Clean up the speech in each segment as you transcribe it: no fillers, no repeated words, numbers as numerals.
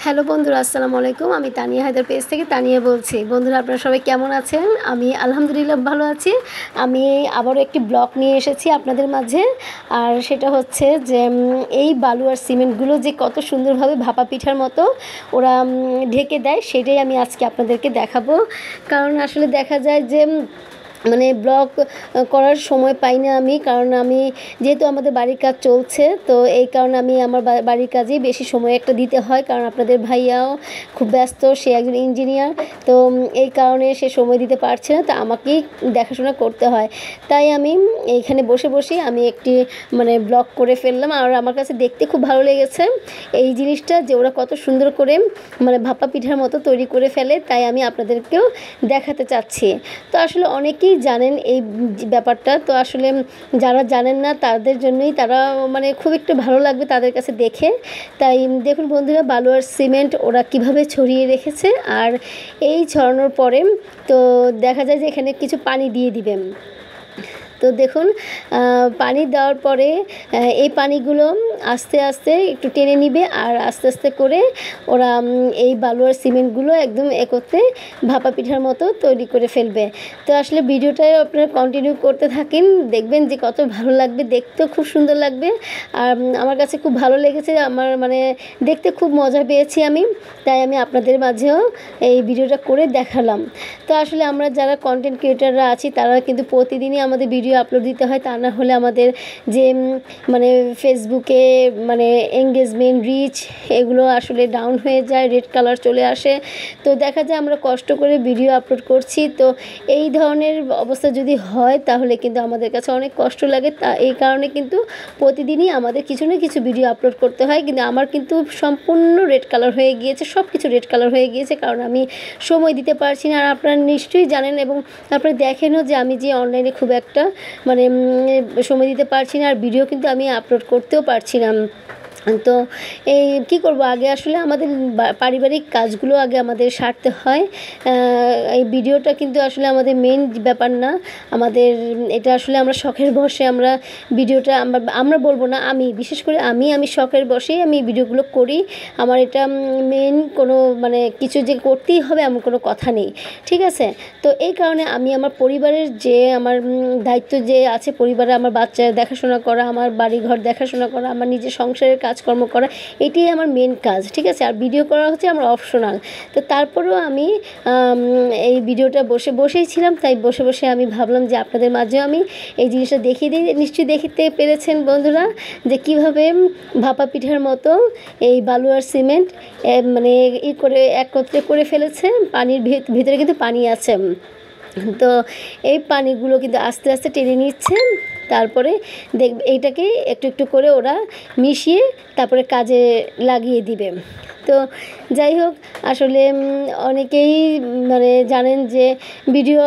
Hello বন্ধুরা, আসসালামু আলাইকুম। আমি তানিয়া হায়দার পেজ থেকে তানিয়া বলছি। বন্ধুরা, আপনারা সবাই কেমন আছেন? আমি আলহামদুলিল্লাহ ভালো আছি। আমি আবারও একটি ব্লগ নিয়ে এসেছি আপনাদের মাঝে। আর সেটা হচ্ছে যে এই বালু আর সিমেন্টগুলো যে কত সুন্দরভাবে ভাপা পিঠার মতো ওরা ঢেকে দেয়, সেটাই আমি আজকে আপনাদেরকে দেখাবো। কারণ আসলে দেখা যায় যে মানে ব্লগ করার সময় পাই না আমি, কারণ আমি যেহেতু আমাদের বাড়ির কাজ চলছে, তো এই কারণে আমি আমার বাড়ির কাজেই বেশি সময় একটা দিতে হয়। কারণ আপনাদের ভাইয়াও খুব ব্যস্ত, সে একজন ইঞ্জিনিয়ার, তো এই কারণে সে সময় দিতে পারছে না, তো আমাকেই দেখাশোনা করতে হয়। তাই আমি এইখানে বসে বসেই আমি একটি ব্লগ করে ফেললাম। আর আমার কাছে দেখতে খুব ভালো লেগেছে এই জিনিসটা, যে ওরা কত সুন্দর করে ভাপা পিঠার মতো তৈরি করে ফেলে, তাই আমি আপনাদেরকেও দেখাতে চাচ্ছি। তো আসলে অনেকেই জানেন এই ব্যাপারটা, তো আসলে যারা জানেন না তাদের জন্যই তারা খুব একটু ভালো লাগবে তাদের কাছে দেখে। তাই দেখুন বন্ধুরা, বালু আর সিমেন্ট ওরা কিভাবে ছড়িয়ে রেখেছে। আর এই ছড়ানোর পরে তো দেখা যায় যে এখানে কিছু পানি দিয়ে দিবেন। তো দেখুন, পানি দেওয়ার পরে এই পানিগুলো আস্তে আস্তে একটু টেনে নিবে, আর আস্তে আস্তে করে ওরা এই বালু আর সিমেন্টগুলো একদম একত্রে ভাপা পিঠার মতো তৈরি করে ফেলবে। তো আসলে ভিডিওটা আপনারা কন্টিনিউ করতে থাকেন, দেখবেন যে কত ভালো লাগবে, দেখতেও খুব সুন্দর লাগবে। আর আমার কাছে খুব ভালো লেগেছে, আমার দেখতে খুব মজা পেয়েছি আমি, তাই আমি আপনাদের মাঝেও এই ভিডিওটা করে দেখালাম। তো আসলে আমরা যারা কন্টেন্ট ক্রিয়েটাররা আছি, তারা কিন্তু প্রতিদিনই আমাদের ভিডিও আপলোড দিতে হয়, তা না হলে আমাদের যে ফেসবুকে এঙ্গেজমেন্ট, রিচ, এগুলো আসলে ডাউন হয়ে যায়, রেড কালার চলে আসে। তো দেখা যায় আমরা কষ্ট করে ভিডিও আপলোড করছি, তো এই ধরনের অবস্থা যদি হয় তাহলে কিন্তু আমাদের কাছে অনেক কষ্ট লাগে। তা এই কারণে কিন্তু প্রতিদিনই আমাদের কিছু না কিছু ভিডিও আপলোড করতে হয়। কিন্তু আমার কিন্তু সম্পূর্ণ রেড কালার হয়ে গিয়েছে, সব কিছু রেড কালার হয়ে গিয়েছে, কারণ আমি সময় দিতে পারছি না। আর আপনারা নিশ্চয়ই জানেন এবং আপনারা দেখেনও যে আমি যে অনলাইনে খুব একটা সময় দিতে পারছি না, আর ভিডিও কিন্তু আমি আপলোড করতেও পারছি না। তো এই কী করব, আগে আসলে আমাদের পারিবারিক কাজগুলো আগে আমাদের সারতে হয়। এই ভিডিওটা কিন্তু আসলে আমাদের মেন ব্যাপার না, আমাদের এটা আসলে আমরা শখের বশে আমরা ভিডিওটা আমরা বলবো না, আমি বিশেষ করে আমি শখের বশেই আমি ভিডিওগুলো করি। আমার এটা মেন কোনো কিছু যে করতেই হবে এমন কোনো কথা নেই, ঠিক আছে? তো এই কারণে আমি আমার পরিবারের যে আমার দায়িত্ব যে আছে, পরিবারে আমার বাচ্চা দেখাশোনা করা, আমার বাড়িঘর দেখাশোনা করা, আমার নিজের সংসারের কাজকর্ম করা, এটাই আমার মেন কাজ, ঠিক আছে? আর ভিডিও করা হচ্ছে আমার অপশনাল। তো তারপরেও আমি এই ভিডিওটা বসেই ছিলাম, তাই বসে আমি ভাবলাম যে আপনাদের মাঝেও আমি এই জিনিসটা দেখিয়ে দিই। নিশ্চয়ই দেখতে পেরেছেন বন্ধুরা যে কীভাবে ভাপা পিঠার মতো এই বালু আর সিমেন্ট করে একত্রে করে ফেলেছে। পানির ভিতরে কিন্তু পানি আছে, তো এই পানিগুলো কিন্তু আস্তে আস্তে টেনে নিচ্ছে। তারপরে দেখবে এইটাকে একটু একটু করে ওরা মিশিয়ে তারপরে কাজে লাগিয়ে দিবে। তো যাই হোক, আসলে অনেকেই জানেন যে ভিডিও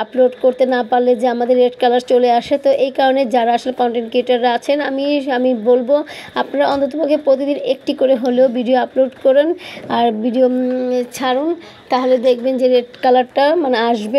আপলোড করতে না পারলে যে আমাদের রেড কালার চলে আসে। তো এই কারণে যারা আসলে কন্টেন্ট ক্রিয়েটাররা আছেন, আমি বলবো আপনারা অন্ততপক্ষে প্রতিদিন একটি করে হলেও ভিডিও আপলোড করুন আর ভিডিও ছাড়ুন, তাহলে দেখবেন যে রেড কালারটা আসবে।